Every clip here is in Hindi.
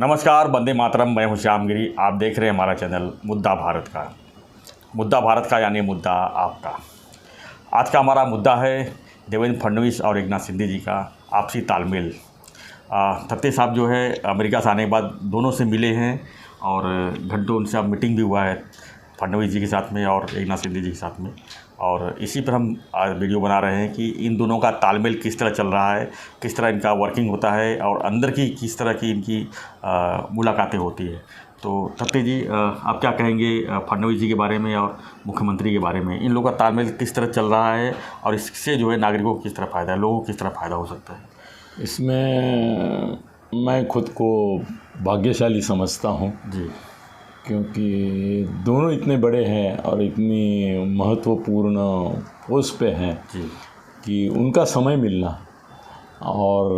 नमस्कार, वंदे मातरम। मैं हूं श्यामगिरी। आप देख रहे हैं हमारा चैनल मुद्दा भारत का। मुद्दा भारत का यानी मुद्दा आपका। आज का हमारा मुद्दा है देवेंद्र फडणवीस और एकनाथ शिंदे जी का आपसी तालमेल। सत्ते साहब जो है अमेरिका से आने के बाद दोनों से मिले हैं और घंटों उनसे अब मीटिंग भी हुआ है फडणवीस जी के साथ में और एकनाथ शिंदे जी के साथ में। और इसी पर हम आज वीडियो बना रहे हैं कि इन दोनों का तालमेल किस तरह चल रहा है, किस तरह इनका वर्किंग होता है और अंदर की किस तरह की इनकी मुलाकातें होती है। तो सत्ते जी, आप क्या कहेंगे फडणवीस जी के बारे में और मुख्यमंत्री के बारे में? इन लोगों का तालमेल किस तरह चल रहा है और इससे जो है नागरिकों को किस तरह फ़ायदा है, लोगों को किस तरह फ़ायदा हो सकता है? इसमें मैं खुद को भाग्यशाली समझता हूँ जी, क्योंकि दोनों इतने बड़े हैं और इतनी महत्वपूर्ण पोस्ट पे हैं जी, कि उनका समय मिलना और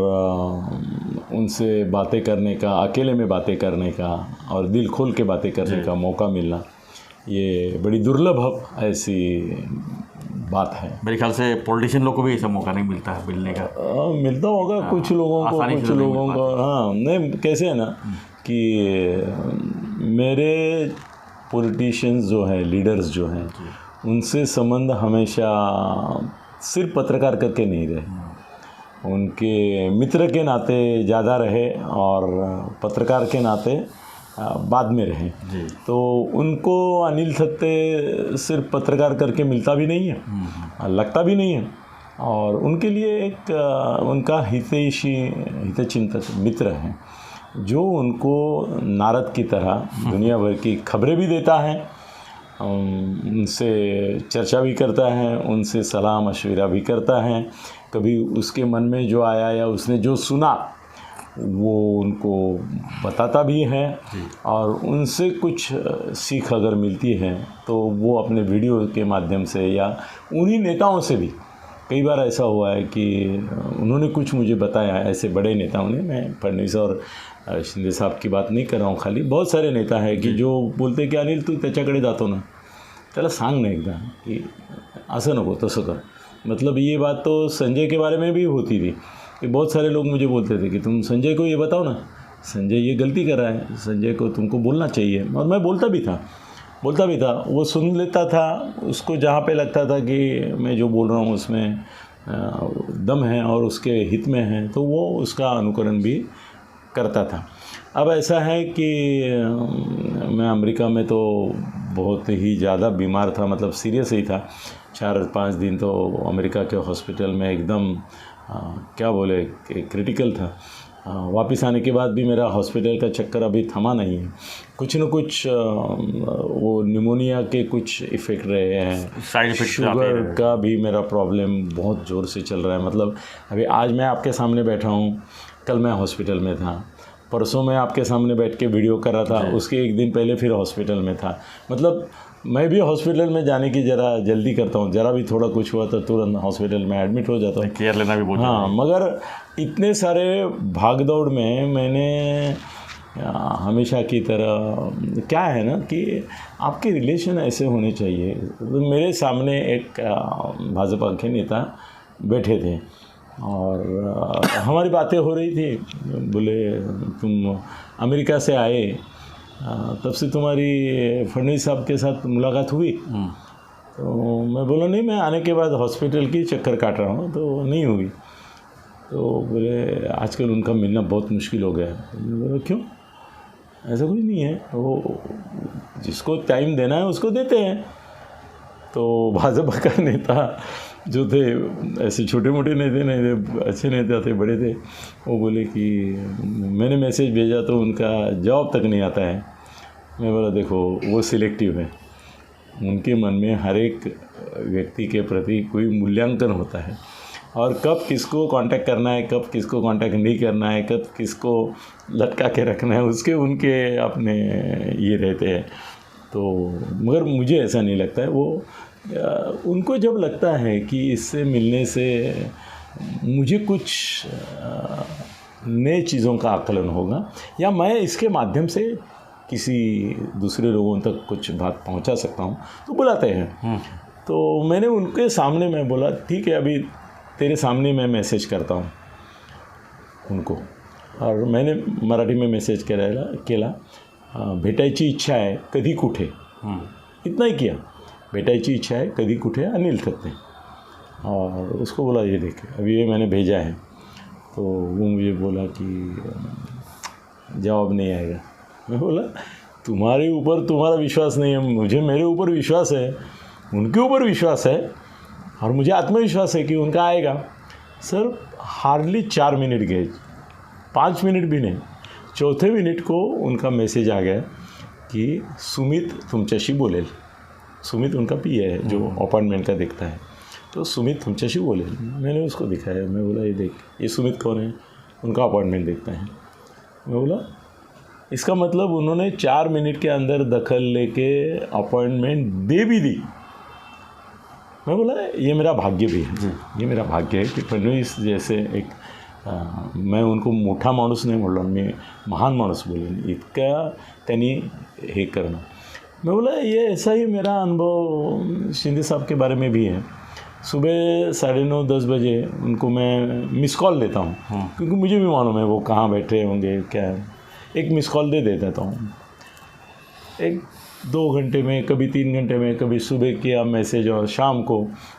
उनसे बातें करने का, अकेले में बातें करने का और दिल खोल के बातें करने का मौका मिलना, ये बड़ी दुर्लभ ऐसी बात है। मेरे ख्याल से पॉलिटिशियन लोग को भी ऐसा मौका नहीं मिलता है मिलने का। मिलता होगा कुछ लोगों को, आसानी से कुछ तो नहीं लोगों मिल को। हाँ, नहीं, कैसे है ना कि मेरे पॉलिटिशियंस जो हैं, लीडर्स जो हैं, उनसे संबंध हमेशा सिर्फ पत्रकार करके नहीं रहे, उनके मित्र के नाते ज़्यादा रहे और पत्रकार के नाते बाद में रहे। जी, तो उनको अनिल सत्ते सिर्फ पत्रकार करके मिलता भी नहीं है, लगता भी नहीं है, और उनके लिए एक उनका हितैषी, हितचिंतक मित्र हैं जो उनको नारद की तरह दुनिया भर की खबरें भी देता है, उनसे चर्चा भी करता है, उनसे सलाह मशविरा भी करता है। कभी उसके मन में जो आया या उसने जो सुना वो उनको बताता भी है, और उनसे कुछ सीख अगर मिलती है तो वो अपने वीडियो के माध्यम से या उन्हीं नेताओं से भी, कई बार ऐसा हुआ है कि उन्होंने कुछ मुझे बताया, ऐसे बड़े नेताओं ने, मैं फडणवीस और शिंदे साहब की बात नहीं कर रहा हूँ खाली, बहुत सारे नेता हैं कि जो बोलते कि अनिल तू त्याच्याकडे जातो ना, त्याला सांग ना एकदा की असं नको तसं कर। मतलब ये बात तो संजय के बारे में भी होती थी कि बहुत सारे लोग मुझे बोलते थे कि तुम संजय को ये बताओ ना, संजय ये गलती कर रहा है, संजय को तुमको बोलना चाहिए। और मैं बोलता भी था, वो सुन लेता था, उसको जहाँ पे लगता था कि मैं जो बोल रहा हूँ उसमें दम है और उसके हित में है, तो वो उसका अनुकरण भी करता था। अब ऐसा है कि मैं अमेरिका में तो बहुत ही ज़्यादा बीमार था, मतलब सीरियस ही था। 4-5 दिन तो अमेरिका के हॉस्पिटल में एकदम क्या बोले कि क्रिटिकल था। वापस आने के बाद भी मेरा हॉस्पिटल का चक्कर अभी थमा नहीं है। कुछ न कुछ वो निमोनिया के कुछ इफ़ेक्ट रहे हैं, साइड इफेक्ट शुगर का भी मेरा प्रॉब्लम बहुत ज़ोर से चल रहा है। मतलब अभी आज मैं आपके सामने बैठा हूँ, कल मैं हॉस्पिटल में था, परसों मैं आपके सामने बैठ के वीडियो कर रहा था, उसके एक दिन पहले फिर हॉस्पिटल में था। मतलब मैं भी हॉस्पिटल में जाने की ज़रा जल्दी करता हूँ, ज़रा भी थोड़ा कुछ हुआ तो तुरंत हॉस्पिटल में एडमिट हो जाता हूँ। केयर लेना भी बहुत हाँ, मगर इतने सारे भागदौड़ में मैंने हमेशा की तरह, क्या है ना कि आपके रिलेशन ऐसे होने चाहिए। तो मेरे सामने एक भाजपा के नेता बैठे थे और हमारी बातें हो रही थी। बोले तुम अमेरिका से आए, तब से तुम्हारी फडणवीस साहब के साथ मुलाकात हुई? तो मैं बोला नहीं, मैं आने के बाद हॉस्पिटल की चक्कर काट रहा हूँ तो नहीं हुई। तो बोले आजकल उनका मिलना बहुत मुश्किल हो गया है। मैं बोला क्यों? ऐसा कुछ नहीं है, वो जिसको टाइम देना है उसको देते हैं। तो भाजपा का नेता जो थे, ऐसे छोटे मोटे नेता नहीं थे, अच्छे नेता थे, बड़े थे, वो बोले कि मैंने मैसेज भेजा तो उनका जवाब तक नहीं आता है। मैं बोला देखो, वो सिलेक्टिव है, उनके मन में हर एक व्यक्ति के प्रति कोई मूल्यांकन होता है, और कब किसको कांटेक्ट करना है, कब किसको कांटेक्ट नहीं करना है, कब किसको लटका के रखना है, उसके उनके अपने ये रहते हैं। तो मगर मुझे ऐसा नहीं लगता है। वो उनको जब लगता है कि इससे मिलने से मुझे कुछ नए चीज़ों का आकलन होगा या मैं इसके माध्यम से किसी दूसरे लोगों तक कुछ बात पहुंचा सकता हूं, तो बुलाते हैं। तो मैंने उनके सामने मैं बोला ठीक है, अभी तेरे सामने मैं मैसेज करता हूं उनको, और मैंने मराठी में मेसेज केला भेटायची इच्छा आहे कधी कुठे, इतना ही किया, भेटायची इच्छा है कभी कुठे अनिल थत्ते। और उसको बोला ये देख अभी ये मैंने भेजा है, तो वो मुझे बोला कि जवाब नहीं आएगा। मैं बोला तुम्हारे ऊपर तुम्हारा विश्वास नहीं है, मुझे मेरे ऊपर विश्वास है, उनके ऊपर विश्वास है और मुझे आत्मविश्वास है कि उनका आएगा। सर हार्डली 4 मिनट गए, 5 मिनट भी नहीं, चौथे मिनट को उनका मैसेज आ गया कि सुमित तुमच्याशी बोलेल। सुमित उनका पीए है जो अपॉइंटमेंट का देखता है, तो सुमित तुमच्याशी बोलेल। मैंने उसको दिखाया, मैं बोला ये देख ये सुमित कौन है, उनका अपॉइंटमेंट देखता है। मैं बोला इसका मतलब उन्होंने 4 मिनट के अंदर दखल लेके अपॉइंटमेंट दे भी दी। मैं बोला ये मेरा भाग्य भी है, ये मेरा भाग्य है की फडणवीस जैसे एक मैं उनको मोठा माणूस नहीं बोललो, मी महान माणूस बोलेन, इतका त्यांनी हे करणं। मैं बोला ये ऐसा ही मेरा अनुभव शिंदे साहब के बारे में भी है। सुबह 9:30-10 बजे उनको मैं मिस कॉल देता हूँ, क्योंकि मुझे भी मालूम है वो कहाँ बैठे होंगे क्या है। एक मिस कॉल दे देता हूँ, 1-2 घंटे में, कभी 3 घंटे में, कभी सुबह किया मैसेज और शाम को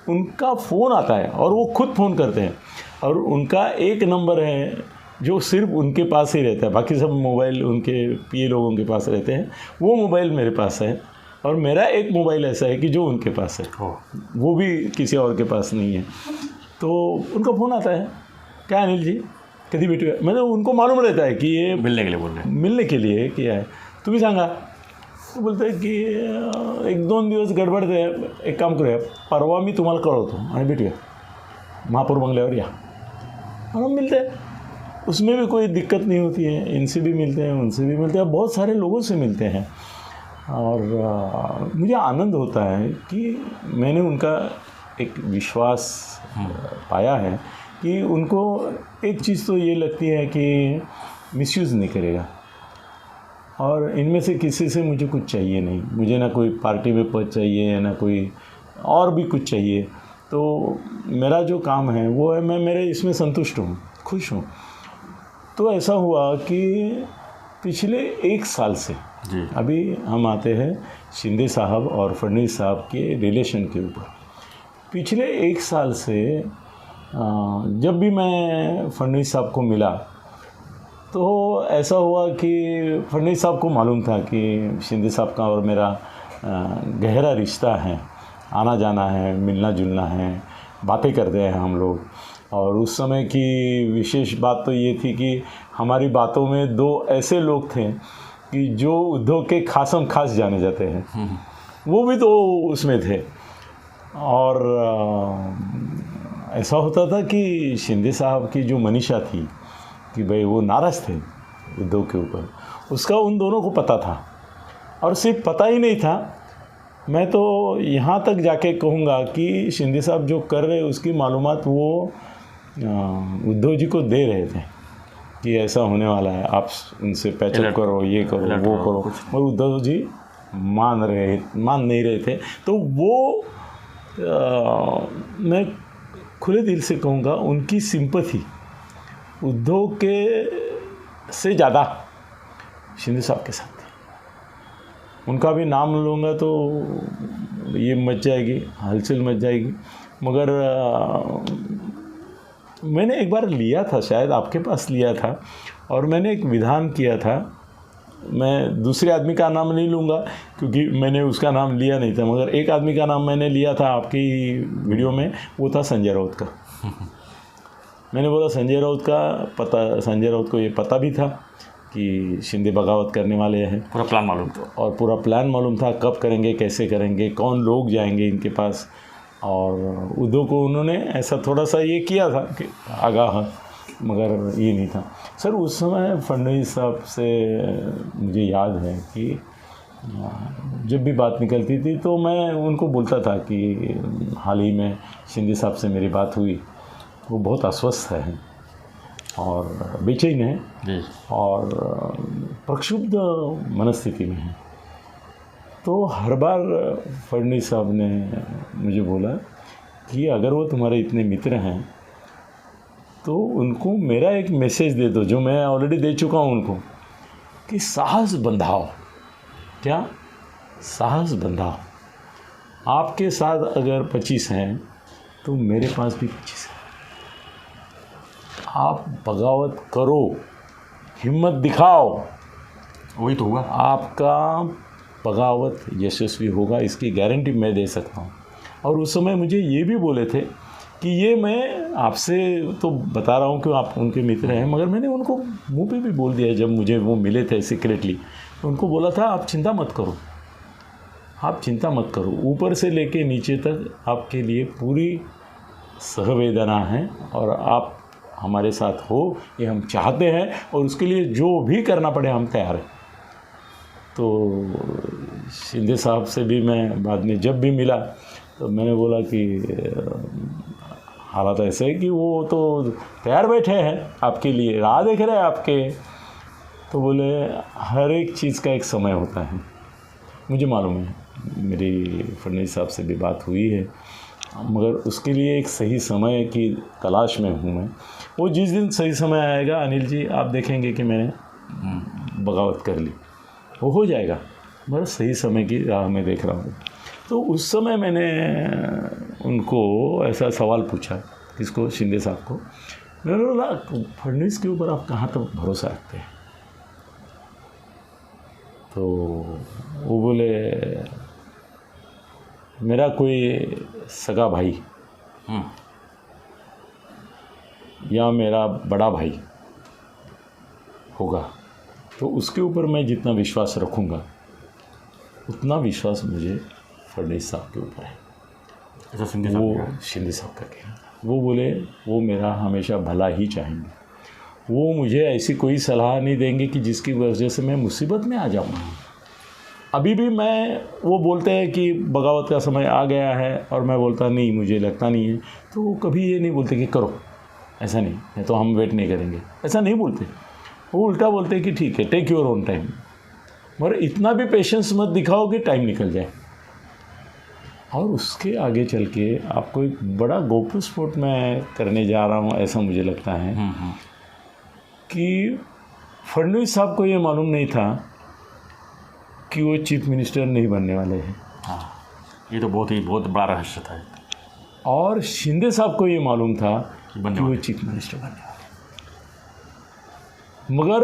उनका फ़ोन आता है और वो खुद फ़ोन करते हैं। और उनका एक नंबर है जो सिर्फ उनके पास ही रहता है, बाकी सब मोबाइल उनके पीए लोगों के पास रहते हैं, वो मोबाइल मेरे पास है। और मेरा एक मोबाइल ऐसा है कि जो उनके पास है, वो भी किसी और के पास नहीं है। तो उनका फ़ोन आता है, क्या अनिल जी कभी भेटूया, मैंने उनको मालूम रहता है कि ये मिलने के लिए बोल रहे हैं, मिलने के लिए किया है। तुम्ही सांगा, तो बोलते हैं कि 1-2 दिवस गडबडते, एक काम करूया, परवा मी तुम्हाला कळवतो आणि भेटूया महापौर बंगल्यावर या, और हम मिलते हैं। उसमें भी कोई दिक्कत नहीं होती है, इनसे भी मिलते हैं, उनसे भी मिलते हैं, बहुत सारे लोगों से मिलते हैं। और मुझे आनंद होता है कि मैंने उनका एक विश्वास पाया है कि उनको एक चीज़ तो ये लगती है कि मिसयूज़ नहीं करेगा। और इनमें से किसी से मुझे कुछ चाहिए नहीं, मुझे ना कोई पार्टी में पद चाहिए, ना कोई और भी कुछ चाहिए। तो मेरा जो काम है वो है, मैं मेरे इसमें संतुष्ट हूँ, खुश हूँ। तो ऐसा हुआ कि पिछले 1 साल से जी, अभी हम आते हैं शिंदे साहब और फडणवीस साहब के रिलेशन के ऊपर। पिछले 1 साल से जब भी मैं फडणवीस साहब को मिला तो ऐसा हुआ कि फडणवीस साहब को मालूम था कि शिंदे साहब का और मेरा गहरा रिश्ता है, आना जाना है, मिलना जुलना है, बातें करते हैं हम लोग। और उस समय की विशेष बात तो ये थी कि हमारी बातों में 2 ऐसे लोग थे कि जो उद्धव के खासम खास जाने जाते हैं, वो भी तो उसमें थे। और ऐसा होता था कि शिंदे साहब की जो मनीषा थी कि भाई वो नाराज़ थे उद्धव के ऊपर, उसका उन दोनों को पता था। और सिर्फ पता ही नहीं था, मैं तो यहाँ तक जाके कहूँगा कि शिंदे साहब जो कर रहे उसकी मालूमात वो उद्धव जी को दे रहे थे कि ऐसा होने वाला है, आप उनसे पैचअप करो, ये करो, वो करो। और उद्धव जी मान नहीं रहे थे। तो वो मैं खुले दिल से कहूँगा उनकी सिंपैथी उद्धव के से ज़्यादा शिंदे साहब के साथ थी। उनका भी नाम लूँगा तो ये मच जाएगी, हलचल मच जाएगी। मगर मैंने एक बार लिया था, शायद आपके पास लिया था, और मैंने एक विधान किया था। मैं दूसरे आदमी का नाम नहीं लूँगा क्योंकि मैंने उसका नाम लिया नहीं था, मगर एक आदमी का नाम मैंने लिया था आपकी वीडियो में, वो था संजय राउत का। मैंने बोला संजय राउत को ये पता भी था कि शिंदे बगावत करने वाले हैं, पूरा प्लान मालूम था, और पूरा प्लान मालूम था कब करेंगे, कैसे करेंगे, कौन लोग जाएंगे इनके पास। और उद्धव को उन्होंने ऐसा थोड़ा सा ये किया था कि आगाह, मगर ये नहीं था। सर उस समय फडणवीस साहब से मुझे याद है कि जब भी बात निकलती थी तो मैं उनको बोलता था कि हाल ही में शिंदे साहब से मेरी बात हुई, वो बहुत अस्वस्थ है और बेचैन है जी, और प्रक्षुब्ध मनस्थिति में है। तो हर बार फडणवीस साहब ने मुझे बोला कि अगर वो तुम्हारे इतने मित्र हैं तो उनको मेरा एक मैसेज दे दो, जो मैं ऑलरेडी दे चुका हूँ उनको, कि साहस बंधाओ। क्या? साहस बंधाओ। आपके साथ अगर 25 हैं तो मेरे पास भी 25 है। आप बगावत करो, हिम्मत दिखाओ, वही तो हुआ। आपका बगावत यशस्वी होगा, इसकी गारंटी मैं दे सकता हूँ। और उस समय मुझे ये भी बोले थे कि ये मैं आपसे तो बता रहा हूँ कि आप उनके मित्र हैं, मगर मैंने उनको मुंह पे भी बोल दिया जब मुझे वो मिले थे सीक्रेटली, तो उनको बोला था आप चिंता मत करो, आप चिंता मत करो, ऊपर से लेके नीचे तक आपके लिए पूरी सहवेदना है और आप हमारे साथ हो, ये हम चाहते हैं, और उसके लिए जो भी करना पड़े हम तैयार हैं। तो शिंदे साहब से भी मैं बाद में जब भी मिला तो मैंने बोला कि हालात ऐसे है कि वो तो तैयार बैठे हैं आपके लिए, राह देख रहे हैं आपके। तो बोले हर एक चीज़ का एक समय होता है, मुझे मालूम है, मेरी फडणवीस साहब से भी बात हुई है, मगर उसके लिए एक सही समय की तलाश में हूँ मैं। वो जिस दिन सही समय आएगा अनिल जी, आप देखेंगे कि मैंने बगावत कर ली, वो हो जाएगा, मगर सही समय की राह में देख रहा हूँ। तो उस समय मैंने उनको ऐसा सवाल पूछा, किसको? शिंदे साहब को। मैंने बोला फडणवीस के ऊपर आप कहाँ तक भरोसा रखते हैं? तो वो बोले मेरा कोई सगा भाई या मेरा बड़ा भाई होगा तो उसके ऊपर मैं जितना विश्वास रखूँगा उतना विश्वास मुझे फडणवीस साहब के ऊपर है। ऐसा शिंदे वो साहब शिंदे साहब का कहना था। वो बोले वो मेरा हमेशा भला ही चाहेंगे, वो मुझे ऐसी कोई सलाह नहीं देंगे कि जिसकी वजह से मैं मुसीबत में आ जाऊँ। अभी भी वो बोलते हैं कि बगावत का समय आ गया है और मैं बोलता नहीं, मुझे लगता नहीं है, तो वो कभी ये नहीं बोलते कि करो, ऐसा नहीं, तो हम वेट नहीं करेंगे, ऐसा नहीं बोलते। वो उल्टा बोलते हैं कि ठीक है, टेक योर ओन टाइम, मगर इतना भी पेशेंस मत दिखाओ कि टाइम निकल जाए। और उसके आगे चल के आपको एक बड़ा गौप्यस्फोट मैं करने जा रहा हूँ, ऐसा मुझे लगता है कि फडणवीस साहब को ये मालूम नहीं था कि वो चीफ मिनिस्टर नहीं बनने वाले हैं। हाँ, ये तो बहुत बड़ा रहस्य था। और शिंदे साहब को ये मालूम था कि बनने वो वाले। चीफ मिनिस्टर बनने वाले, मगर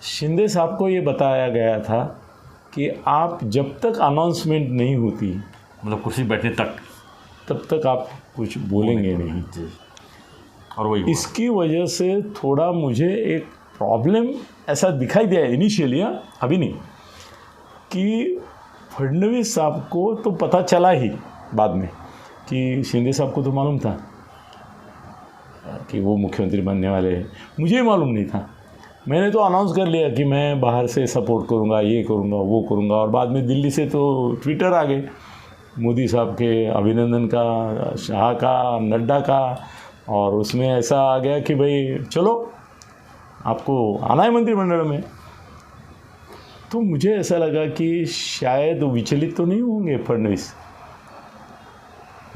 शिंदे साहब को ये बताया गया था कि आप जब तक अनाउंसमेंट नहीं होती, मतलब कुर्सी बैठने तक, तब तक आप कुछ बोलेंगे नहीं। जी। और वही हुआ। इसकी वजह से थोड़ा मुझे एक प्रॉब्लम ऐसा दिखाई दिया इनिशियली, अभी नहीं, कि फडणवीस साहब को तो पता चला ही बाद में कि शिंदे साहब को तो मालूम था कि वो मुख्यमंत्री बनने वाले हैं, मुझे मालूम नहीं था। मैंने तो अनाउंस कर लिया कि मैं बाहर से सपोर्ट करूंगा, ये करूंगा, वो करूंगा, और बाद में दिल्ली से तो ट्विटर आ गए मोदी साहब के, अभिनंदन का, शाह का, नड्डा का, और उसमें ऐसा आ गया कि भाई चलो आपको आना है मंत्रिमंडल में। तो मुझे ऐसा लगा कि शायद विचलित तो नहीं होंगे फडणवीस,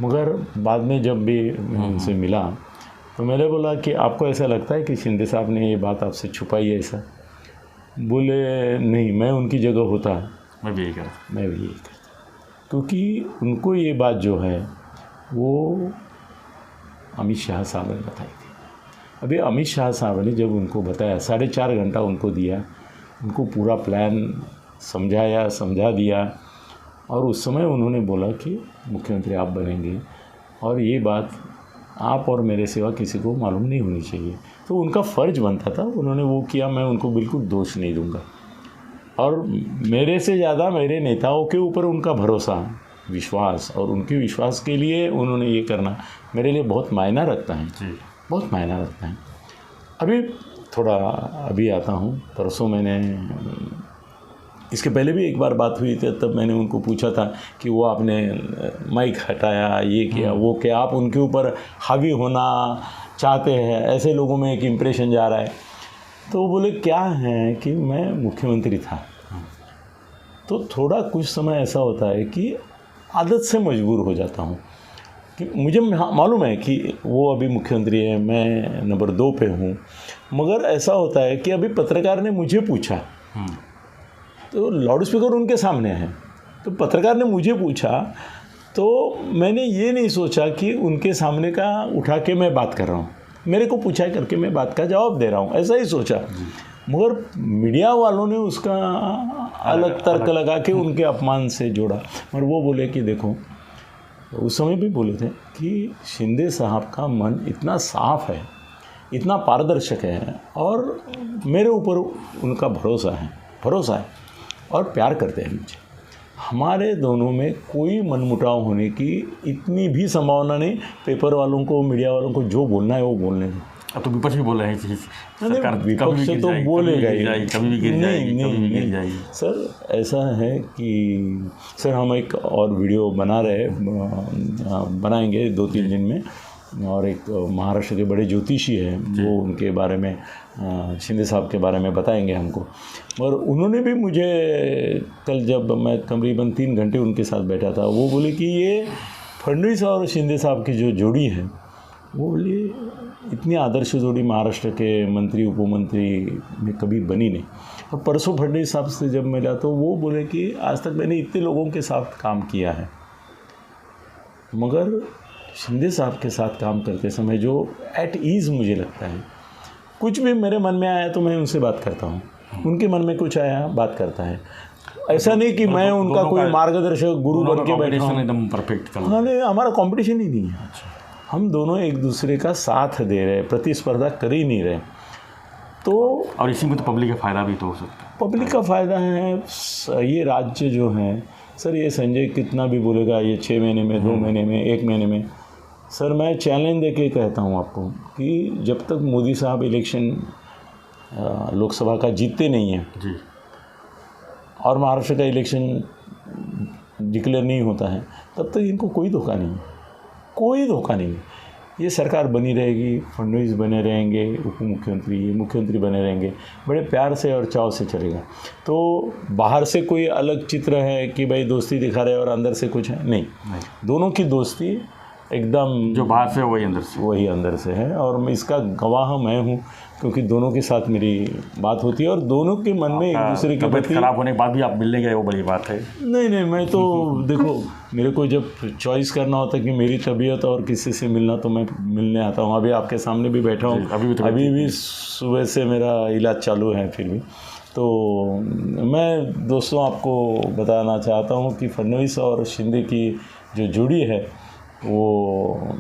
मगर बाद में जब भी मैं उनसे मिला तो मैंने बोला कि आपको ऐसा लगता है कि शिंदे साहब ने ये बात आपसे छुपाई है? ऐसा बोले नहीं, मैं उनकी जगह होता मैं भी यही करता। क्योंकि उनको ये बात जो है वो अमित शाह साहब ने बताई थी। अभी अमित शाह साहब ने जब उनको बताया, 4.5 घंटा उनको दिया, उनको पूरा प्लान समझा दिया, और उस समय उन्होंने बोला कि मुख्यमंत्री आप बनेंगे और ये बात आप और मेरे सिवा किसी को मालूम नहीं होनी चाहिए। तो उनका फ़र्ज बनता था, उन्होंने वो किया, मैं उनको बिल्कुल दोष नहीं दूंगा। और मेरे से ज़्यादा मेरे नेताओं के ऊपर उनका भरोसा, विश्वास, और उनके विश्वास के लिए उन्होंने ये करना मेरे लिए बहुत मायना रखता है जी। बहुत मायना रखता है। अभी आता हूँ, परसों मैंने, इसके पहले भी एक बार बात हुई थी, तब मैंने उनको पूछा था कि वो आपने माइक हटाया, ये किया, वो किया, आप उनके ऊपर हावी होना चाहते हैं, ऐसे लोगों में एक इम्प्रेशन जा रहा है। तो वो बोले क्या है कि मैं मुख्यमंत्री था, तो थोड़ा कुछ समय ऐसा होता है कि आदत से मजबूर हो जाता हूँ कि मुझे मालूम है कि वो अभी मुख्यमंत्री है, मैं नंबर 2 पे हूँ, मगर ऐसा होता है कि अभी पत्रकार ने मुझे पूछा, तो लाउड स्पीकर उनके सामने है, तो पत्रकार ने मुझे पूछा, तो मैंने ये नहीं सोचा कि उनके सामने का उठा के मैं बात कर रहा हूँ, मेरे को पूछा करके मैं बात का जवाब दे रहा हूँ, ऐसा ही सोचा। मगर मीडिया वालों ने उसका अलग तर्क लगा के उनके अपमान से जोड़ा। मगर वो बोले कि देखो, उस समय भी बोले थे कि शिंदे साहब का मन इतना साफ है, इतना पारदर्शक है, और मेरे ऊपर उनका भरोसा है और प्यार करते हैं मुझे। हमारे दोनों में कोई मनमुटाव होने की इतनी भी संभावना नहीं। पेपर वालों को, मीडिया वालों को जो बोलना है वो बोलने दें। अब तो विपक्ष भी बोल रहे हैं सरकार विपक्ष से तो बोलेगा ही, कभी भी गिर जाएगी। सर ऐसा है कि सर हम एक और वीडियो बनाएंगे 2-3 दिन में, और एक महाराष्ट्र के बड़े ज्योतिषी हैं, वो उनके बारे में, शिंदे साहब के बारे में बताएंगे हमको। और उन्होंने भी मुझे कल, जब मैं करीबन 3 घंटे उनके साथ बैठा था, वो बोले कि ये फडणवीस और शिंदे साहब की जो जोड़ी है, वो बोले इतनी आदर्श जोड़ी महाराष्ट्र के मंत्री उपमंत्री में कभी बनी नहीं। और परसों फडणवीस साहब से जब मिला तो वो बोले कि आज तक मैंने इतने लोगों के साथ काम किया है, मगर शिंदे साहब के साथ काम करते समय जो एट ईज़ मुझे लगता है, कुछ भी मेरे मन में आया तो मैं उनसे बात करता हूँ, उनके मन में कुछ आया बात करता है। ऐसा नहीं कि मैं उनका कोई मार्गदर्शक गुरु बन के बैठा हूँ, एकदम परफेक्ट। हमारा कॉम्पिटिशन ही नहीं है। हम दोनों एक दूसरे का साथ दे रहे, प्रतिस्पर्धा कर ही नहीं रहे। तो और इसी में तो पब्लिक का फ़ायदा भी तो हो सकता है। पब्लिक का फ़ायदा है। ये राज्य जो है सर, ये संजय कितना भी बोलेगा, ये 6 महीने में, 2 महीने में, 1 महीने में, सर मैं चैलेंज दे के कहता हूँ आपको कि जब तक मोदी साहब इलेक्शन लोकसभा का जीतते नहीं हैं जी, और महाराष्ट्र का इलेक्शन डिक्लेयर नहीं होता है, तब तक इनको कोई धोखा नहीं है, कोई धोखा नहीं है। ये सरकार बनी रहेगी, फडणवीस बने रहेंगे, उप मुख्यमंत्री बने रहेंगे, बड़े प्यार से और चाव से चलेगा। तो बाहर से कोई अलग चित्र है कि भाई दोस्ती दिखा रहे और अंदर से कुछ है, नहीं। दोनों की दोस्ती एकदम, जो बाहर से वही अंदर से है। और मैं इसका गवाह मैं हूँ, क्योंकि दोनों के साथ मेरी बात होती है और दोनों के मन में एक दूसरे के प्रति, खराब होने के बाद भी आप मिलने गए, वो बड़ी बात है। नहीं, मैं तो देखो, मेरे को जब चॉइस करना होता है कि मेरी तबीयत और किसी से मिलना, तो मैं मिलने आता हूँ। अभी आपके सामने भी बैठा हूँ, अभी भी सुबह से मेरा इलाज चालू है। फिर भी तो मैं दोस्तों आपको बताना चाहता हूँ कि फडणवीस और शिंदे की जो जोड़ी है वो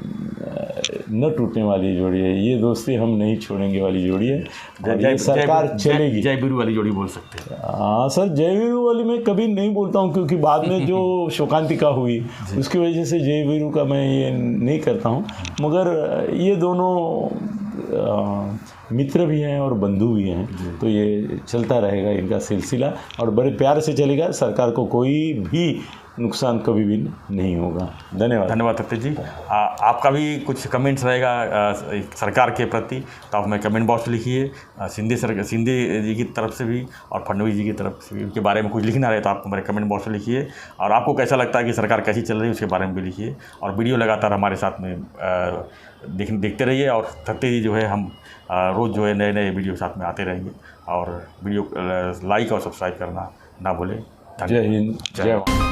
न टूटने वाली जोड़ी है। ये दोस्ती हम नहीं छोड़ेंगे वाली जोड़ी है, और ये सरकार चलेगी। जय वीरू वाली जोड़ी बोल सकते हैं। हाँ सर, जय वीरू वाली मैं कभी नहीं बोलता हूँ, क्योंकि बाद में जो शोकांतिका हुई उसकी वजह से जय वीरू का मैं ये नहीं करता हूँ। मगर ये दोनों मित्र भी हैं और बंधु भी हैं, तो ये चलता रहेगा इनका सिलसिला, और बड़े प्यार से चलेगा। सरकार को कोई भी नुकसान कभी भी नहीं होगा। धन्यवाद सत्य जी। आपका भी कुछ कमेंट्स रहेगा सरकार के प्रति, तो आप हमें कमेंट बॉक्स में लिखिए। शिंदे जी की तरफ से भी और फडणवीस जी की तरफ से भी, उनके बारे में कुछ लिखना रहे तो आप हमारे कमेंट बॉक्स में लिखिए। और आपको कैसा लगता है कि सरकार कैसी चल रही है, उसके बारे में भी लिखिए। और वीडियो लगातार हमारे साथ में देखते रहिए। और सत्य जी जो है, हम रोज़ जो है नए वीडियो साथ में आते रहेंगे। और वीडियो लाइक और सब्सक्राइब करना ना भूलें। जय हिंद, जय